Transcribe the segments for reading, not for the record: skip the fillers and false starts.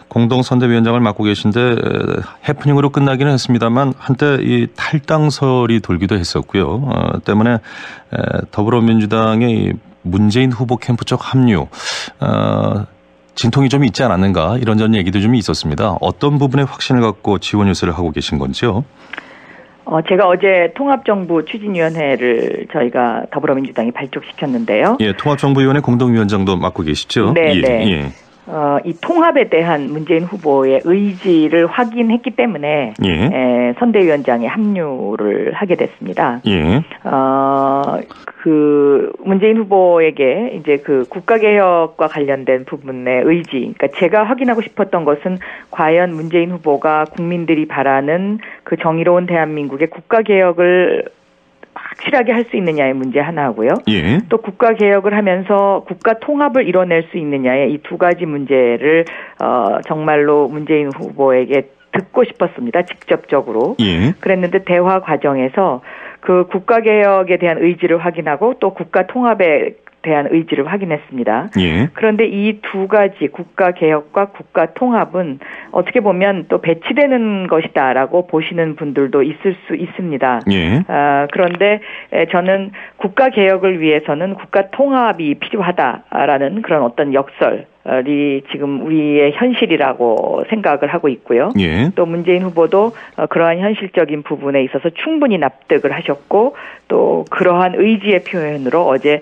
공동선대위원장을 맡고 계신데 해프닝으로 끝나기는 했습니다만 한때 이 탈당설이 돌기도 했었고요. 때문에 더불어민주당의 문재인 후보 캠프 쪽 합류 진통이 좀 있지 않았는가 이런저런 얘기도 좀 있었습니다. 어떤 부분에 확신을 갖고 지원 요새를 하고 계신 건지요? 제가 어제 통합정부 추진위원회를 저희가 더불어민주당이 발족시켰는데요. 예, 통합정부위원회 공동위원장도 맡고 계시죠? 네, 예, 네. 예. 이 통합에 대한 문재인 후보의 의지를 확인했기 때문에 예. 선대위원장에 합류를 하게 됐습니다. 예. 그 문재인 후보에게 이제 그 국가개혁과 관련된 부분의 의지, 그러니까 제가 확인하고 싶었던 것은 과연 문재인 후보가 국민들이 바라는 그 정의로운 대한민국의 국가개혁을 확실하게 할 수 있느냐의 문제 하나고요. 예. 또 국가 개혁을 하면서 국가 통합을 이뤄낼 수 있느냐의 이 두 가지 문제를 정말로 문재인 후보에게 듣고 싶었습니다. 직접적으로. 예. 그랬는데 대화 과정에서 그 국가 개혁에 대한 의지를 확인하고 또 국가 통합에 대한 의지를 확인했습니다. 예. 그런데 이 두 가지 국가 개혁과 국가 통합은 어떻게 보면 또 배치되는 것이다라고 보시는 분들도 있을 수 있습니다. 예. 그런데 저는 국가 개혁을 위해서는 국가 통합이 필요하다라는 그런 어떤 역설이 지금 우리의 현실이라고 생각을 하고 있고요. 예. 또 문재인 후보도 그러한 현실적인 부분에 있어서 충분히 납득을 하셨고 또 그러한 의지의 표현으로 어제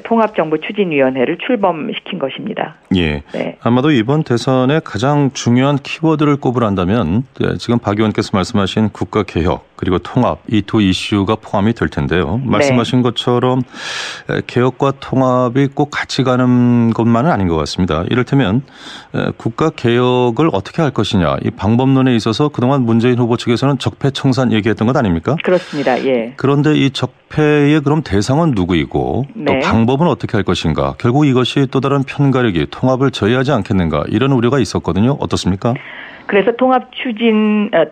통합정부 추진위원회를 출범시킨 것입니다. 예. 네. 아마도 이번 대선에 가장 중요한 키워드를 꼽으란다면 지금 박 의원께서 말씀하신 국가개혁 그리고 통합 이 두 이슈가 포함이 될 텐데요. 말씀하신 것처럼 개혁과 통합이 꼭 같이 가는 것만은 아닌 것 같습니다. 이를테면 국가개혁을 어떻게 할 것이냐 이 방법론에 있어서 그동안 문재인 후보 측에서는 적폐청산 얘기했던 것 아닙니까? 그렇습니다. 예. 그런데 이 적폐의 그럼 대상은 누구이고 또 네. 방법은 어떻게 할 것인가? 결국 이것이 또 다른 편가르기, 통합을 저해하지 않겠는가? 이런 우려가 있었거든요. 어떻습니까? 그래서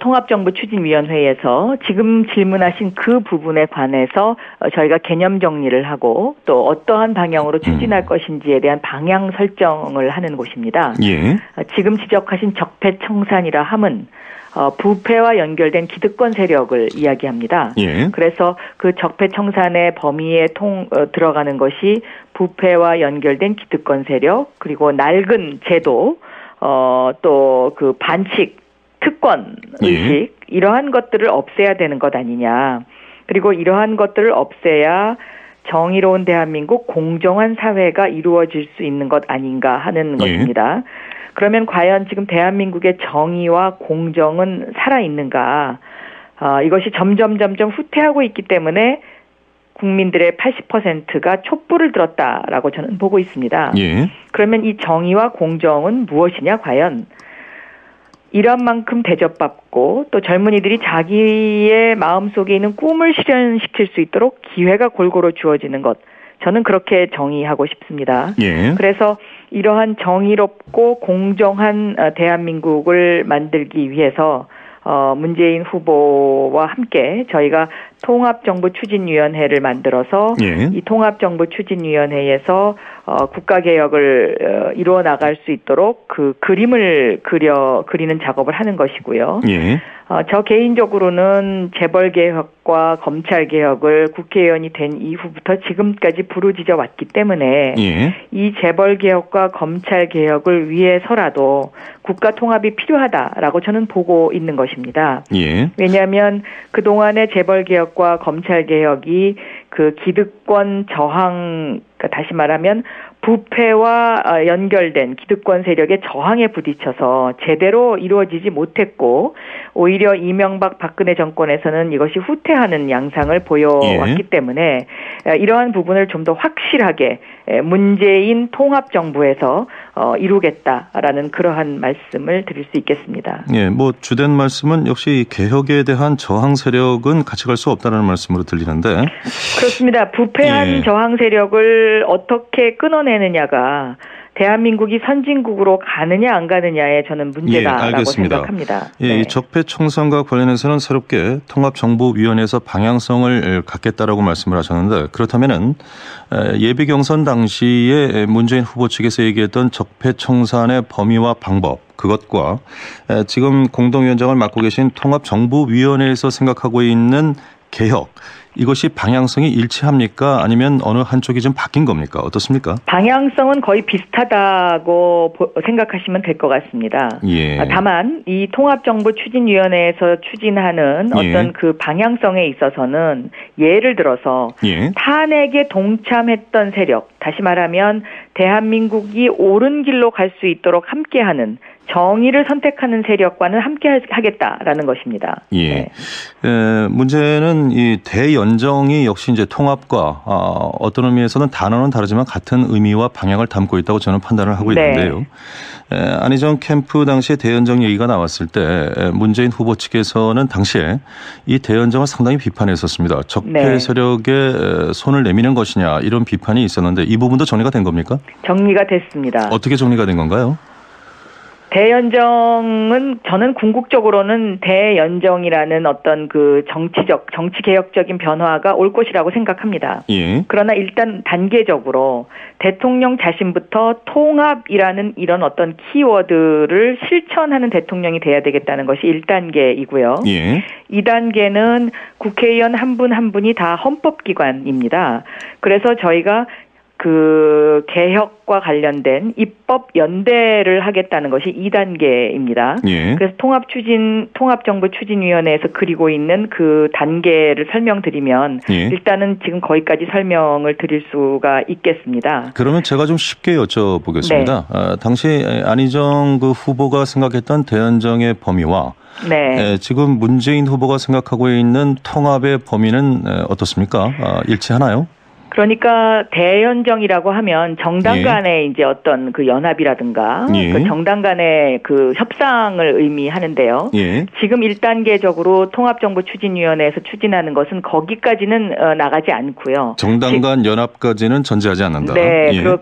통합정부 추진위원회에서 지금 질문하신 그 부분에 관해서 저희가 개념 정리를 하고 또 어떠한 방향으로 추진할 것인지에 대한 방향 설정을 하는 곳입니다. 예. 지금 지적하신 적폐청산이라 함은 부패와 연결된 기득권 세력을 이야기합니다. 예. 그래서 그 적폐청산의 범위에 들어가는 것이 부패와 연결된 기득권 세력 그리고 낡은 제도 또 그 반칙, 특권 의식 이러한 것들을 없애야 되는 것 아니냐. 그리고 이러한 것들을 없애야 정의로운 대한민국 공정한 사회가 이루어질 수 있는 것 아닌가 하는 것입니다. 그러면 과연 지금 대한민국의 정의와 공정은 살아있는가. 이것이 점점 후퇴하고 있기 때문에 국민들의 80%가 촛불을 들었다라고 저는 보고 있습니다. 예. 그러면 이 정의와 공정은 무엇이냐 과연 이런 만큼 대접받고 또 젊은이들이 자기의 마음속에 있는 꿈을 실현시킬 수 있도록 기회가 골고루 주어지는 것 저는 그렇게 정의하고 싶습니다. 예. 그래서 이러한 정의롭고 공정한 대한민국을 만들기 위해서 문재인 후보와 함께 저희가 통합정부 추진위원회를 만들어서 이 통합정부 추진위원회에서 국가개혁을 이루어 나갈 수 있도록 그 그림을 그리는 작업을 하는 것이고요. 저 개인적으로는 재벌개혁과 검찰개혁을 국회의원이 된 이후부터 지금까지 부르짖어 왔기 때문에 이 재벌개혁과 검찰개혁을 위해서라도 국가통합이 필요하다라고 저는 보고 있는 것입니다. 왜냐하면 그동안의 재벌개혁과 검찰개혁이 그 기득권 저항, 다시 말하면 부패와 연결된 기득권 세력의 저항에 부딪혀서 제대로 이루어지지 못했고 오히려 이명박 박근혜 정권에서는 이것이 후퇴하는 양상을 보여왔기 때문에 이러한 부분을 좀 더 확실하게 문재인 통합정부에서 이루겠다라는 그러한 말씀을 드릴 수 있겠습니다. 예, 뭐 주된 말씀은 역시 개혁에 대한 저항 세력은 같이 갈 수 없다는 말씀으로 들리는데 그렇습니다. 부패한 저항 세력을 어떻게 끊어내느냐가 대한민국이 선진국으로 가느냐 안 가느냐에 저는 문제다라고 알겠습니다. 생각합니다. 예, 이 적폐청산과 관련해서는 새롭게 통합정부위원회에서 방향성을 갖겠다라고 말씀을 하셨는데 그렇다면은 예비 경선 당시에 문재인 후보 측에서 얘기했던 적폐청산의 범위와 방법 그것과 지금 공동위원장을 맡고 계신 통합정부위원회에서 생각하고 있는 개혁 이것이 방향성이 일치합니까? 아니면 어느 한쪽이 좀 바뀐 겁니까? 어떻습니까? 방향성은 거의 비슷하다고 생각하시면 될 것 같습니다. 예. 다만 이 통합정부추진위원회에서 추진하는 어떤 그 방향성에 있어서는 예를 들어서 탄핵에 동참했던 세력, 다시 말하면 대한민국이 옳은 길로 갈 수 있도록 함께하는 정의를 선택하는 세력과는 함께 하겠다라는 것입니다. 예. 문제는 이 대연정이 역시 이제 통합과 어떤 의미에서는 단어는 다르지만 같은 의미와 방향을 담고 있다고 저는 판단을 하고 있는데요. 안희정 캠프 당시에 대연정 얘기가 나왔을 때 문재인 후보 측에서는 당시에 이 대연정을 상당히 비판했었습니다. 적폐 세력에 손을 내미는 것이냐 이런 비판이 있었는데 이 부분도 정리가 된 겁니까? 정리가 됐습니다. 어떻게 정리가 된 건가요? 대연정은 저는 궁극적으로는 대연정이라는 어떤 그 정치 개혁적인 변화가 올 것이라고 생각합니다. 그러나 일단 단계적으로 대통령 자신부터 통합이라는 이런 어떤 키워드를 실천하는 대통령이 돼야 되겠다는 것이 1단계이고요. 2단계는 국회의원 한 분 한 분이 다 헌법기관입니다. 그래서 저희가 그 개혁과 관련된 입법 연대를 하겠다는 것이 2단계입니다. 그래서 통합정부추진위원회에서 그리고 있는 그 단계를 설명드리면 일단은 지금 거기까지 설명을 드릴 수가 있겠습니다. 그러면 제가 좀 쉽게 여쭤보겠습니다. 당시 안희정 그 후보가 생각했던 대연정의 범위와 지금 문재인 후보가 생각하고 있는 통합의 범위는 어떻습니까? 일치하나요? 그러니까 대연정이라고 하면 정당 간의 이제 어떤 그 연합이라든가 그 정당 간의 그 협상을 의미하는데요. 지금 1단계적으로 통합정부추진위원회에서 추진하는 것은 거기까지는 나가지 않고요. 정당 간 연합까지는 전제하지 않는다.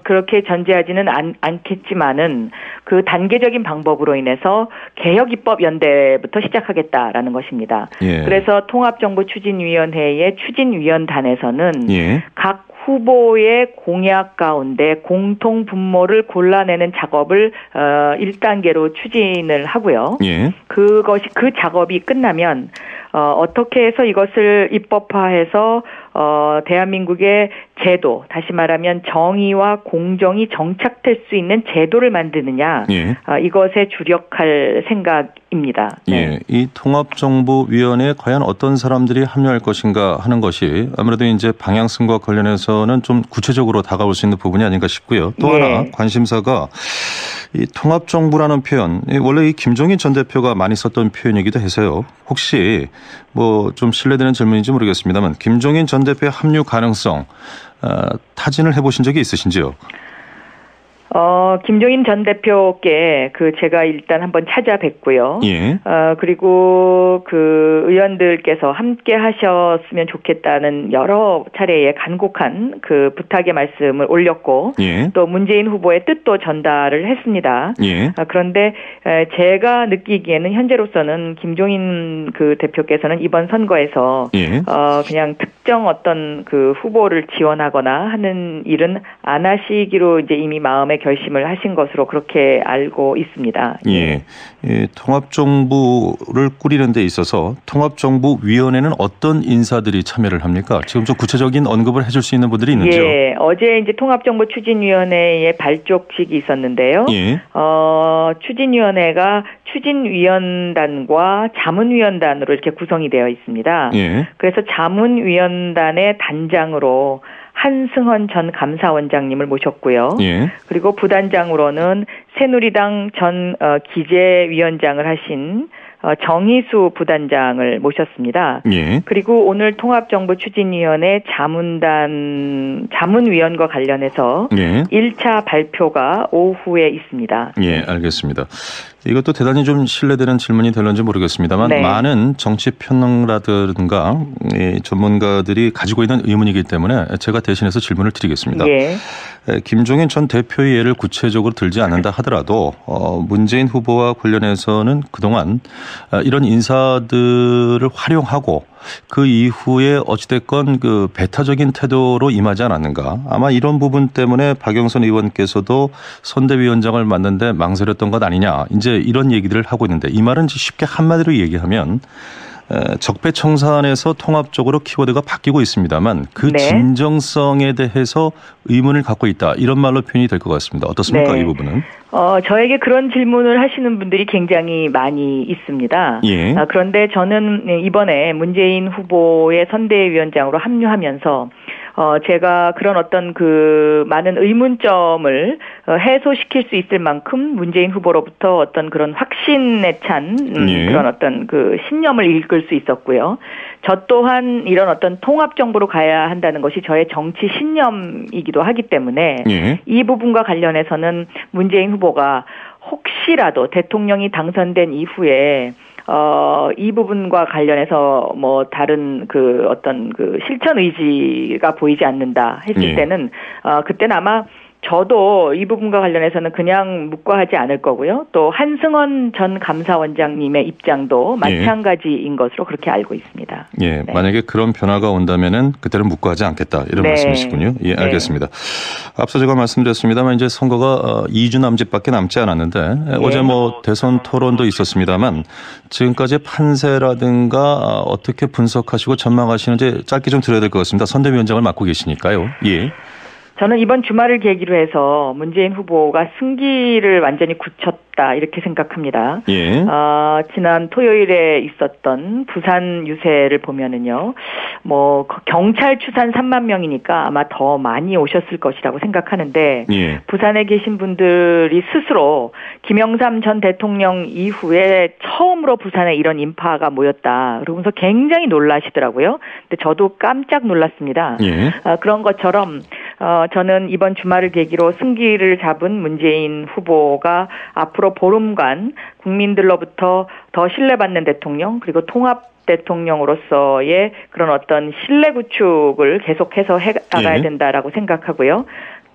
그렇게 전제하지는 않겠지만은 그 단계적인 방법으로 인해서 개혁입법연대부터 시작하겠다라는 것입니다. 그래서 통합정부추진위원회의 추진위원단에서는 각 후보의 공약 가운데 공통 분모를 골라내는 작업을 1단계로 추진을 하고요. 그 작업이 끝나면 어떻게 해서 이것을 입법화해서 대한민국의 제도, 다시 말하면 정의와 공정이 정착될 수 있는 제도를 만드느냐, 이것에 주력할 생각입니다. 이 통합정부위원회에 과연 어떤 사람들이 합류할 것인가 하는 것이 아무래도 이제 방향성과 관련해서는 좀 구체적으로 다가올 수 있는 부분이 아닌가 싶고요. 또 하나 관심사가 이 통합정부라는 표현, 원래 이 김종인 전 대표가 많이 썼던 표현이기도 해서요. 혹시 뭐 좀 신뢰되는 질문인지 모르겠습니다만 김종인 전 대표의 합류 가능성 타진을 해보신 적이 있으신지요? 김종인 전 대표께 제가 일단 한번 찾아뵙고요. 그리고 그 의원들께서 함께 하셨으면 좋겠다는 여러 차례의 간곡한 그 부탁의 말씀을 올렸고, 또 문재인 후보의 뜻도 전달을 했습니다. 그런데 제가 느끼기에는 현재로서는 김종인 그 대표께서는 이번 선거에서 그냥 특정 어떤 그 후보를 지원하거나 하는 일은 안 하시기로 이제 이미 마음에 결심을 하신 것으로 그렇게 알고 있습니다. 통합정부를 꾸리는 데 있어서 통합정부위원회는 어떤 인사들이 참여를 합니까? 지금 좀 구체적인 언급을 해줄 수 있는 분들이 있는지요? 어제 이제 통합정부추진위원회의 발족식이 있었는데요. 추진위원회가 추진위원단과 자문위원단으로 이렇게 구성이 되어 있습니다. 그래서 자문위원단의 단장으로 한승헌 전 감사원장님을 모셨고요. 그리고 부단장으로는 새누리당 전 기재위원장을 하신 정의수 부단장을 모셨습니다. 그리고 오늘 통합정부추진위원회 자문위원과 관련해서 1차 발표가 오후에 있습니다. 알겠습니다. 이것도 대단히 좀 신뢰되는 질문이 될런지 모르겠습니다만 네. 많은 정치 평론가라든가 전문가들이 가지고 있는 의문이기 때문에 제가 대신해서 질문을 드리겠습니다. 예. 김종인 전 대표의 예를 구체적으로 들지 않는다 하더라도 문재인 후보와 관련해서는 그동안 이런 인사들을 활용하고 그 이후에 어찌됐건 그 배타적인 태도로 임하지 않았는가. 아마 이런 부분 때문에 박영선 의원께서도 선대위원장을 맡는데 망설였던 것 아니냐. 이제 이런 얘기들을 하고 있는데 이 말은 쉽게 한마디로 얘기하면 적폐청산에서 통합적으로 키워드가 바뀌고 있습니다만 그 네. 진정성에 대해서 의문을 갖고 있다. 이런 말로 표현이 될 것 같습니다. 어떻습니까? 네. 이 부분은? 저에게 그런 질문을 하시는 분들이 굉장히 많이 있습니다. 예. 그런데 저는 이번에 문재인 후보의 선대위원장으로 합류하면서 제가 그런 어떤 그 많은 의문점을 해소시킬 수 있을 만큼 문재인 후보로부터 어떤 그런 확신에 찬 예. 그런 어떤 그 신념을 읽을 수 있었고요. 저 또한 이런 어떤 통합 정부로 가야 한다는 것이 저의 정치 신념이기도 하기 때문에 예. 이 부분과 관련해서는 문재인 후보가 혹시라도 대통령이 당선된 이후에 이 부분과 관련해서 뭐 다른 그 어떤 그 실천 의지가 보이지 않는다 했을 예. 때는 그때는 아마 저도 이 부분과 관련해서는 그냥 묵과하지 않을 거고요. 또 한승원 전 감사원장님의 입장도 마찬가지인 것으로 그렇게 알고 있습니다. 예, 네. 만약에 그런 변화가 온다면은 그때는 묵과하지 않겠다 이런 네. 말씀이시군요. 예, 네. 알겠습니다. 앞서 제가 말씀드렸습니다만 이제 선거가 2주 남짓밖에 남지 않았는데 어제 뭐 대선 토론도 있었습니다만 지금까지 판세라든가 어떻게 분석하시고 전망하시는지 짧게 좀 들어야 될 것 같습니다. 선대위원장을 맡고 계시니까요. 예. 저는 이번 주말을 계기로 해서 문재인 후보가 승기를 완전히 굳혔다 이렇게 생각합니다. 예. 지난 토요일에 있었던 부산 유세를 보면은요, 뭐 경찰 추산 3만 명이니까 아마 더 많이 오셨을 것이라고 생각하는데 예. 부산에 계신 분들이 스스로 김영삼 전 대통령 이후에 처음으로 부산에 이런 인파가 모였다. 그러면서 굉장히 놀라시더라고요. 근데 저도 깜짝 놀랐습니다. 예. 그런 것처럼 저는 이번 주말을 계기로 승기를 잡은 문재인 후보가 앞으로 보름간 국민들로부터 더 신뢰받는 대통령 그리고 통합 대통령으로서의 그런 어떤 신뢰 구축을 계속해서 해나가야 된다라고 생각하고요.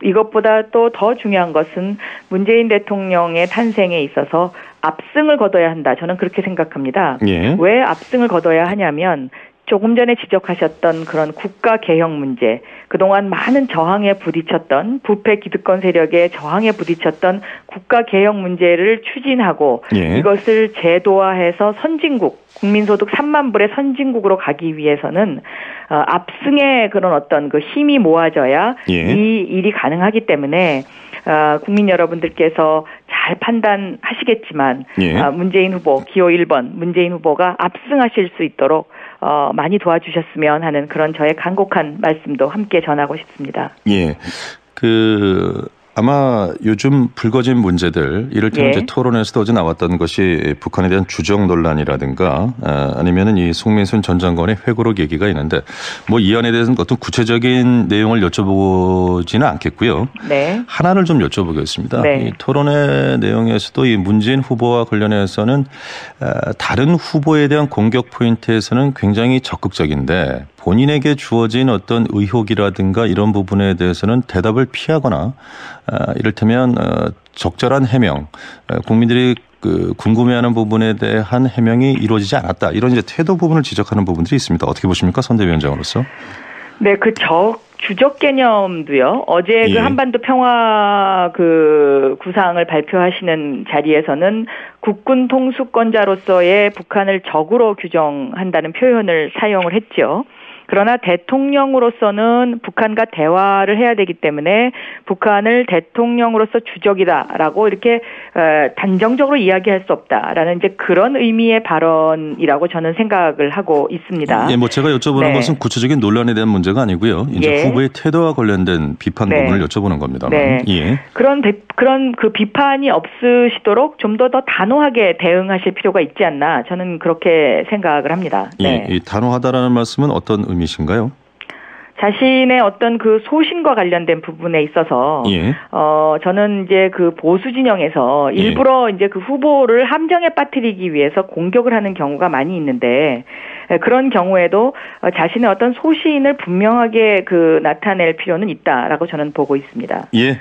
이것보다 또 더 중요한 것은 문재인 대통령의 탄생에 있어서 압승을 거둬야 한다. 저는 그렇게 생각합니다. 예. 왜 압승을 거둬야 하냐면 조금 전에 지적하셨던 그런 국가 개혁 문제, 그동안 많은 저항에 부딪혔던 부패 기득권 세력의 저항에 부딪혔던 국가 개혁 문제를 추진하고 예. 이것을 제도화해서 선진국, 국민소득 3만 불의 선진국으로 가기 위해서는 압승의 그런 어떤 그 힘이 모아져야 예. 이 일이 가능하기 때문에 국민 여러분들께서 잘 판단하시겠지만 예. 문재인 후보 기호 1번 문재인 후보가 압승하실 수 있도록 많이 도와주셨으면 하는 그런 저의 간곡한 말씀도 함께 전하고 싶습니다. 예. 아마 요즘 불거진 문제들 이를테면 예. 이제 토론에서도 어제 나왔던 것이 북한에 대한 주적 논란이라든가 아니면은 이 송민순 전 장관의 회고록 얘기가 있는데 뭐 이 안에 대해서는 어떤 구체적인 내용을 여쭤보지는 않겠고요. 네. 하나를 좀 여쭤보겠습니다. 네. 이 토론의 내용에서도 이 문재인 후보와 관련해서는 다른 후보에 대한 공격 포인트에서는 굉장히 적극적인데 본인에게 주어진 어떤 의혹이라든가 이런 부분에 대해서는 대답을 피하거나 이를테면 적절한 해명, 국민들이 궁금해하는 부분에 대한 해명이 이루어지지 않았다. 이런 이제 태도 부분을 지적하는 부분들이 있습니다. 어떻게 보십니까, 선대위원장으로서? 네, 그 주적 개념도요. 어제 예. 그 한반도 평화 그 구상을 발표하시는 자리에서는 국군 통수권자로서의 북한을 적으로 규정한다는 표현을 사용을 했죠. 그러나 대통령으로서는 북한과 대화를 해야 되기 때문에 북한을 대통령으로서 주적이다라고 이렇게 단정적으로 이야기할 수 없다라는 이제 그런 의미의 발언이라고 저는 생각을 하고 있습니다. 예, 뭐 제가 여쭤보는 네. 것은 구체적인 논란에 대한 문제가 아니고요. 이제 예. 후보의 태도와 관련된 비판 네. 부분을 여쭤보는 겁니다만. 네. 예. 그런 그 비판이 없으시도록 좀 더 단호하게 대응하실 필요가 있지 않나 저는 그렇게 생각을 합니다. 네. 예. 이 단호하다라는 말씀은 어떤 의미신가요? 자신의 어떤 그 소신과 관련된 부분에 있어서 예. 저는 이제 그 보수 진영에서 일부러 이제 그 후보를 함정에 빠뜨리기 위해서 공격을 하는 경우가 많이 있는데 그런 경우에도 자신의 어떤 소신을 분명하게 그 나타낼 필요는 있다라고 저는 보고 있습니다. 예.